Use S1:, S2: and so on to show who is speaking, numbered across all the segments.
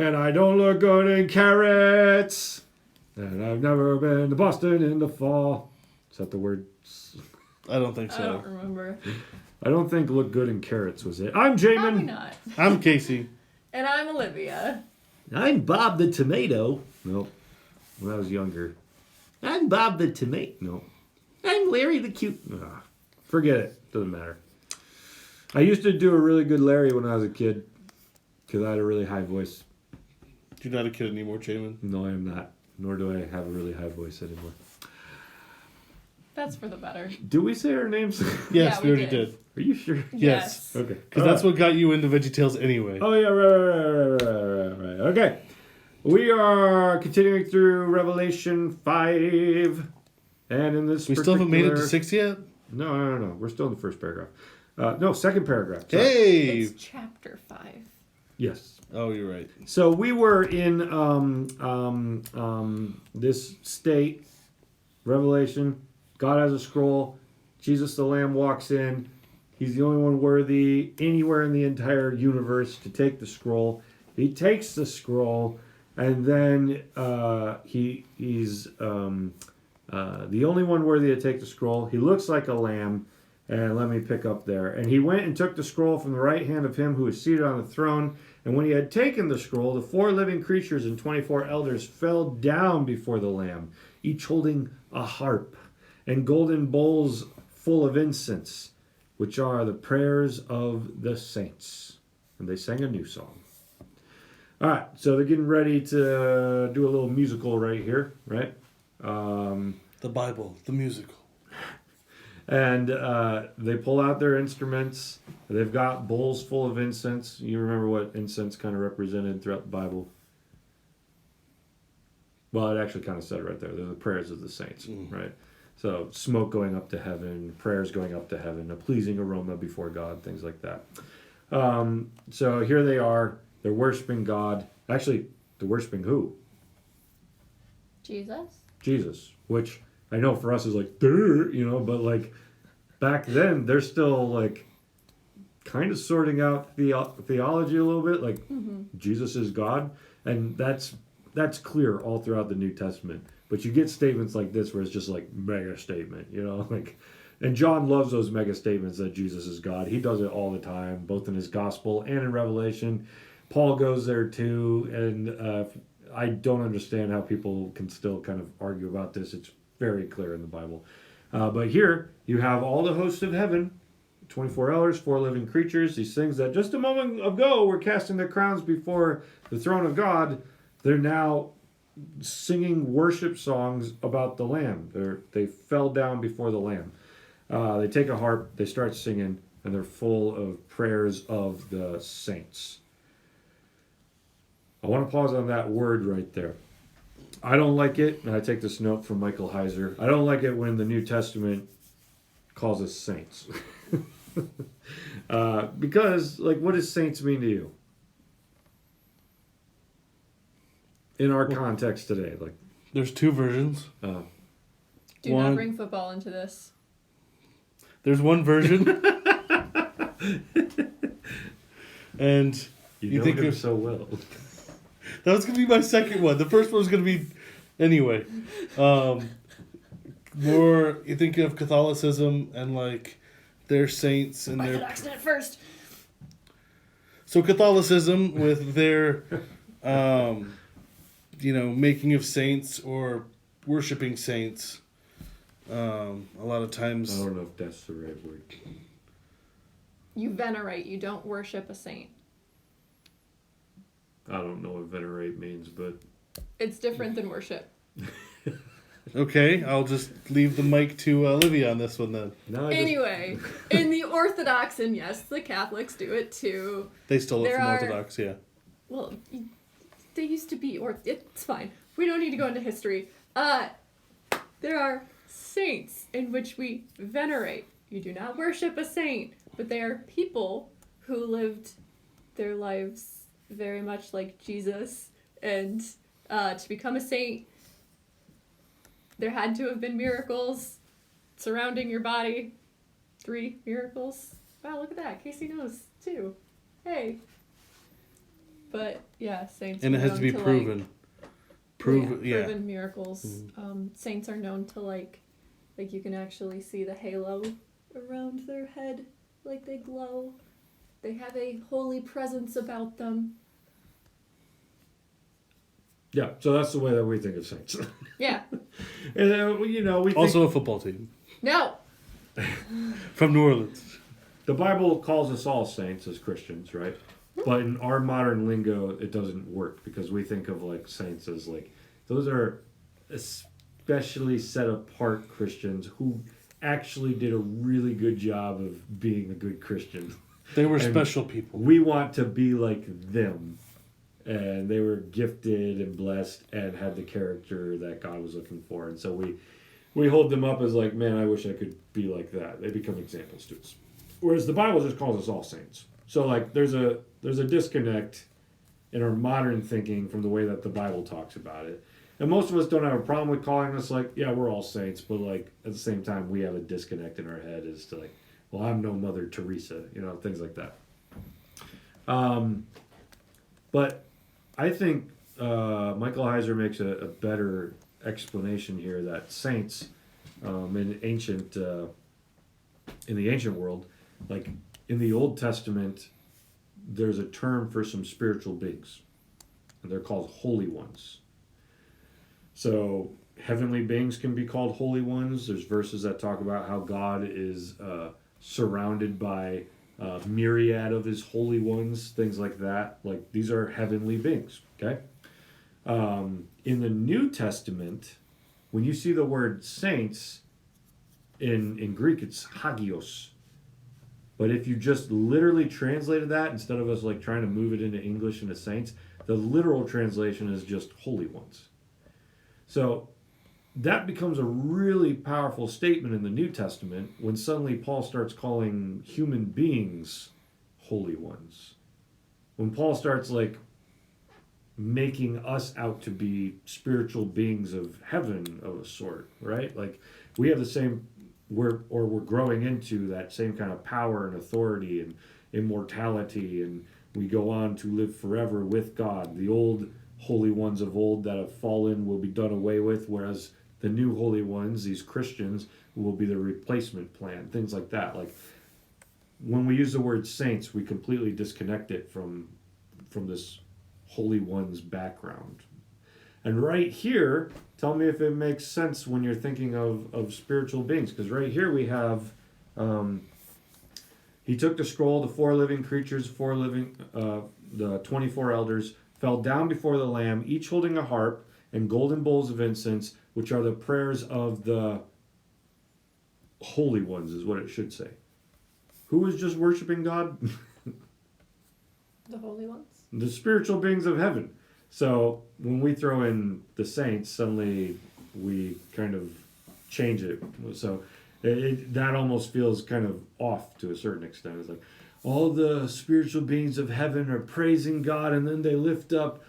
S1: And I don't look good in carrots. And I've never been to Boston in the fall. Is that the word?
S2: I don't think so.
S3: I don't remember.
S1: I don't think look good in carrots was it. I'm Jamin.
S3: Probably not.
S2: I'm Casey.
S3: And I'm Olivia.
S1: I'm Bob the Tomato. Nope. When I was younger. I'm Bob the Tomato. Nope. I'm Larry the Cute. Forget it. Doesn't matter. I used to do a really good Larry when I was a kid. Because I had a really high voice.
S2: You're not a kid anymore, Jamin.
S1: No, I am not. Nor do I have a really high voice anymore.
S3: That's for the better.
S1: Do we say our names?
S2: Yes,
S3: Yeah,
S2: we
S3: we
S2: already did.
S1: Are you sure?
S2: Yes.
S1: Okay.
S2: Because that's what got you into VeggieTales anyway.
S1: Oh, yeah, right. Okay. We are continuing through Revelation 5. And in this
S2: We still haven't made it to 6 yet?
S1: No. We're still in the first paragraph. No, second paragraph. Sorry.
S2: Hey!
S3: It's chapter 5.
S1: Yes.
S2: Oh, you're right.
S1: So we were in this state, Revelation. God has a scroll. Jesus the Lamb walks in. He's the only one worthy anywhere in the entire universe to take the scroll. He takes the scroll, and then he's the only one worthy to take the scroll. He looks like a lamb. And let me pick up there. And he went and took the scroll from the right hand of him who was seated on the throne. And when he had taken the scroll, the 4 living creatures and 24 elders fell down before the Lamb, each holding a harp and golden bowls full of incense, which are the prayers of the saints. And they sang a new song. All right, so they're getting ready to do a little musical right here, right?
S2: The Bible, the musical.
S1: And they pull out their instruments. They've got bowls full of incense. You remember what incense kind of represented throughout the Bible? Well, it actually kind of said it right there. They're the prayers of the saints, right? So smoke going up to heaven, prayers going up to heaven, a pleasing aroma before God, things like that. So here they are. They're worshiping God. Actually, they're worshiping who? Jesus, which I know for us is like, but like back then they're still like kind of sorting out theology a little bit, like Jesus is God, and that's clear all throughout the New Testament. But you get statements like this where it's just like mega statement, like, and John loves those mega statements that Jesus is God. He does it all the time, both in his gospel and in Revelation. Paul goes there too, and I don't understand how people can still kind of argue about this. It's very clear in the Bible. But here, you have all the hosts of heaven, 24 elders, 4 living creatures, these things that just a moment ago were casting their crowns before the throne of God. They're now singing worship songs about the Lamb. They fell down before the Lamb. They take a harp, they start singing, and they're full of prayers of the saints. I want to pause on that word right there. I don't like it, and I take this note from Michael Heiser. I don't like it when the New Testament calls us saints. Because, like, what does saints mean to you? In our context today, like.
S2: There's 2 versions.
S3: Do not bring football into this.
S2: There's one version. And
S1: you
S2: think
S1: know him
S2: of
S1: so well.
S2: That was going to be my second one. The first one was going to be... Anyway. More... You think of Catholicism and, like, their saints and their...
S3: Orthodox did it first.
S2: So Catholicism with their, making of saints or worshiping saints. A lot of times...
S1: I don't know if that's the right word.
S3: You venerate. You don't worship a saint.
S1: I don't know what venerate means, but...
S3: It's different than worship.
S2: Okay, I'll just leave the mic to Olivia on this one then.
S3: Anyway, in the Orthodox, and yes, the Catholics do it too.
S2: They stole it from Orthodox, yeah.
S3: Well, they used to be, it's fine. We don't need to go into history. There are saints in which we venerate. You do not worship a saint, but they are people who lived their lives very much like Jesus, and to become a saint, there had to have been miracles surrounding your body. 3 miracles. Wow, look at that. Casey knows, too. Hey. But yeah, saints.
S2: And
S3: are
S2: it has to
S3: known
S2: be
S3: like-
S2: proven.
S3: proven miracles.
S2: Mm.
S3: Saints are known to like you can actually see the halo around their head, like they glow. They have a holy presence about them.
S1: Yeah, so that's the way that we think of saints.
S3: Yeah.
S1: And you know, we think
S2: Also a football team
S3: No.
S2: from New Orleans.
S1: the Bible calls us all saints as Christians, right? But in our modern lingo, it doesn't work because we think of like saints as like those are especially set apart Christians who actually did a really good job of being a good Christian.
S2: They were
S1: And
S2: special people.
S1: We want to be like them. And they were gifted and blessed and had the character that God was looking for. And so we hold them up as like, man, I wish I could be like that. They become examples to us. Whereas the Bible just calls us all saints. So like there's a disconnect in our modern thinking from the way that the Bible talks about it. And most of us don't have a problem with calling us like, yeah, we're all saints, but like at the same time we have a disconnect in our head as to like, well, I'm no Mother Teresa, you know, things like that. But I think Michael Heiser makes a better explanation here that saints in the ancient world, like in the Old Testament, there's a term for some spiritual beings, and they're called holy ones. So heavenly beings can be called holy ones. There's verses that talk about how God is surrounded by myriad of his holy ones, things like that. Like these are heavenly beings, okay? In the New Testament, when you see the word saints, in Greek it's hagios. But if you just literally translated that, instead of us like trying to move it into English into saints, the literal translation is just holy ones. So that becomes a really powerful statement in the New Testament when suddenly Paul starts calling human beings holy ones. When Paul starts like making us out to be spiritual beings of heaven of a sort, right? Like we have the same, we're growing into that same kind of power and authority and immortality, and we go on to live forever with God. The old holy ones of old that have fallen will be done away with, whereas the new holy ones, these Christians, will be the replacement plan, things like that. Like when we use the word saints, we completely disconnect it from this holy one's background. And right here, tell me if it makes sense when you're thinking of spiritual beings, because right here we have he took the scroll, the four living creatures, the 24 elders fell down before the Lamb, each holding a harp and golden bowls of incense, which are the prayers of the holy ones, is what it should say. Who was just worshiping God?
S3: The holy ones.
S1: The spiritual beings of heaven. So when we throw in the saints, suddenly we kind of change it. So that almost feels kind of off to a certain extent. It's like all the spiritual beings of heaven are praising God, and then they lift up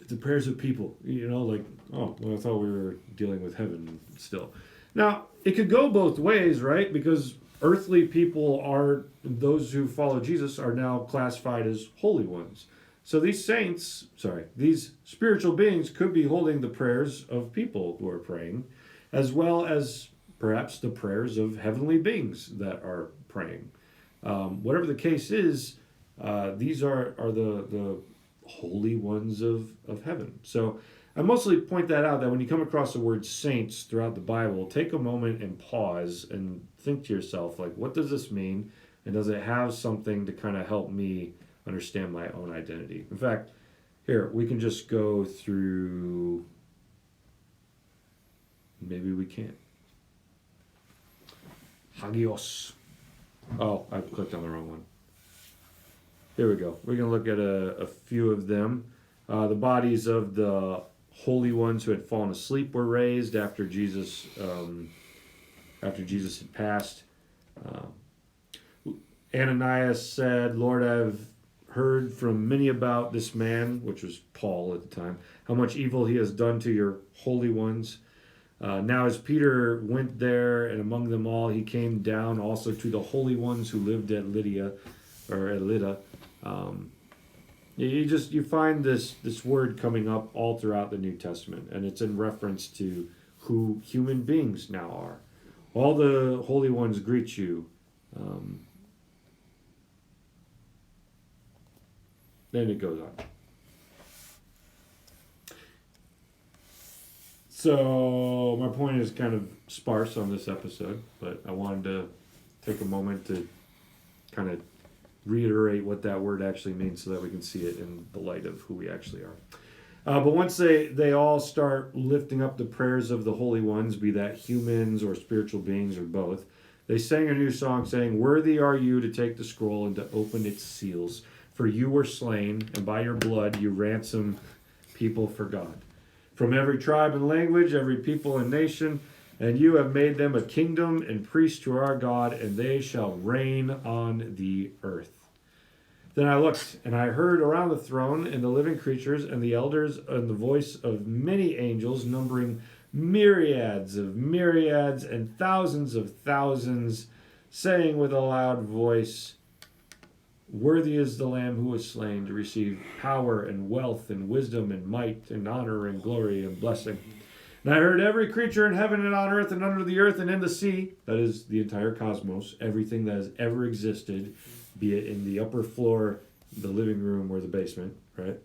S1: the prayers of people. You know, like, oh, well, I thought we were dealing with heaven still. Now, it could go both ways, right? Because earthly people are, those who follow Jesus are now classified as holy ones. So these these spiritual beings could be holding the prayers of people who are praying, as well as perhaps the prayers of heavenly beings that are praying. Whatever the case is, these are the holy ones of heaven. So I mostly point that out, that when you come across the word saints throughout the Bible, take a moment and pause and think to yourself, like, what does this mean? And does it have something to kind of help me understand my own identity? In fact, here, we can just go through, maybe we can't. Hagios. Oh, I clicked on the wrong one. Here we go. We're going to look at a few of them. The bodies of the holy ones who had fallen asleep were raised after Jesus had passed. Ananias said, Lord, I've heard from many about this man, which was Paul at the time, how much evil he has done to your holy ones. Now as Peter went there, and among them all, he came down also to the holy ones who lived at Lydda. You find this word coming up all throughout the New Testament, and it's in reference to who human beings now are. All the holy ones greet you. Then it goes on. So my point is kind of sparse on this episode, but I wanted to take a moment to kind of reiterate what that word actually means so that we can see it in the light of who we actually are. But once they all start lifting up the prayers of the holy ones, be that humans or spiritual beings or both, they sang a new song saying, "Worthy are you to take the scroll and to open its seals. For you were slain, and by your blood you ransom people for God. From every tribe and language, every people and nation, and you have made them a kingdom and priests to our God, and they shall reign on the earth." Then I looked, and I heard around the throne and the living creatures and the elders and the voice of many angels, numbering myriads of myriads and thousands of thousands, saying with a loud voice, "Worthy is the Lamb who was slain to receive power and wealth and wisdom and might and honor and glory and blessing." And I heard every creature in heaven and on earth and under the earth and in the sea, that is the entire cosmos, everything that has ever existed, be it in the upper floor, the living room, or the basement, right?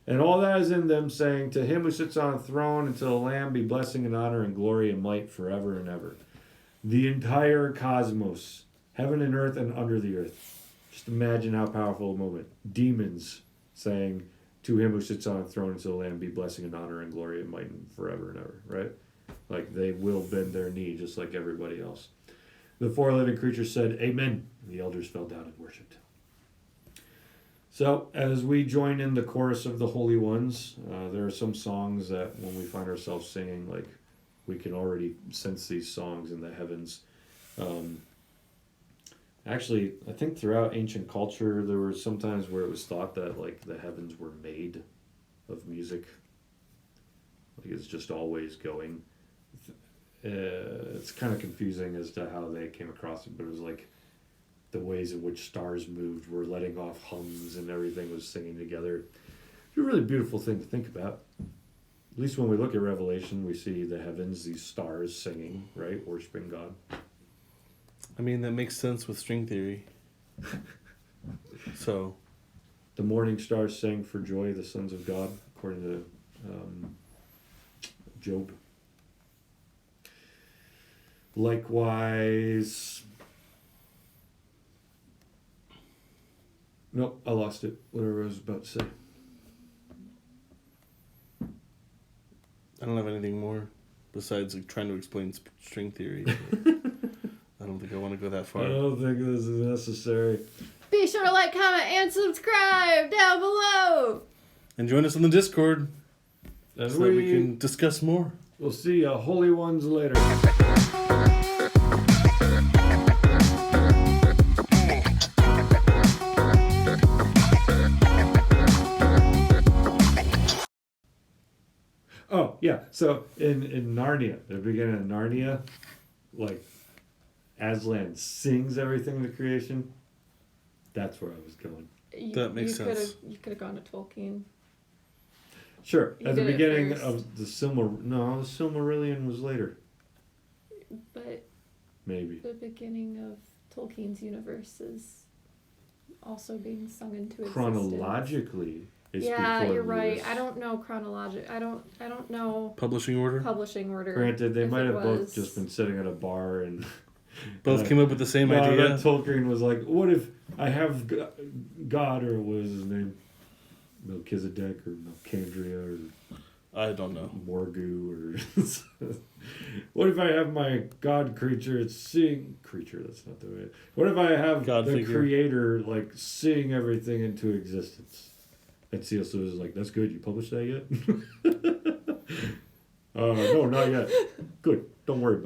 S1: And all that is in them, saying, "To him who sits on the throne and to the Lamb be blessing and honor and glory and might forever and ever." The entire cosmos, heaven and earth and under the earth. Just imagine how powerful a moment. Demons saying, "To him who sits on the throne and to the Lamb be blessing and honor and glory and might forever and ever," right? Like they will bend their knee just like everybody else. The four living creatures said, "Amen." And the elders fell down and worshipped. So as we join in the chorus of the holy ones, there are some songs that when we find ourselves singing, like we can already sense these songs in the heavens. Actually, I think throughout ancient culture, there were some times where it was thought that like the heavens were made of music. Like it's just always going. It's kind of confusing as to how they came across it, but it was like the ways in which stars moved were letting off hums and everything was singing together. It's a really beautiful thing to think about. At least when we look at Revelation, we see the heavens, these stars singing, right? Worshiping God.
S2: I mean, that makes sense with string theory. So,
S1: The morning stars sang for joy, the sons of God, according to Job. Likewise, nope, I lost it. Whatever I was about to say.
S2: I don't have anything more besides like trying to explain string theory. I don't think I want to go that far.
S1: I don't think this is necessary.
S3: Be sure to like, comment, and subscribe down below.
S2: And join us on the Discord
S1: And
S2: so that we can discuss more.
S1: We'll see ya, holy ones, later. Oh, yeah. So in Narnia, the beginning of Narnia, like Aslan sings everything to creation. That's where I was going.
S2: That makes sense.
S3: You could have gone to Tolkien.
S1: Sure.
S3: You
S1: At the
S3: did it
S1: beginning
S3: first.
S1: of the Silmarillion was later.
S3: But
S1: Maybe.
S3: the beginning of Tolkien's universe is also being sung into existence.
S1: Chronologically, it's
S3: Yeah,
S1: before
S3: you're right.
S1: Lewis.
S3: I don't know chronologic. I don't know
S2: Publishing order?
S3: publishing order.
S1: Granted, they
S3: if
S1: might
S3: it
S1: have both
S3: was-
S1: just been sitting at a bar and
S2: Both came up with the same
S1: no,
S2: idea.
S1: that Tolkien was like, "What if I have God, or what is his name, Melchizedek or Melcandria or
S2: I don't know.
S1: Morgu or what if I have my God creature sing creature? That's not the way. What if I have
S2: God
S1: the
S2: figure.
S1: creator like sing everything into existence?" And C.S. Lewis is like, "That's good. You published that yet?" No, not yet. Good. Don't worry about it.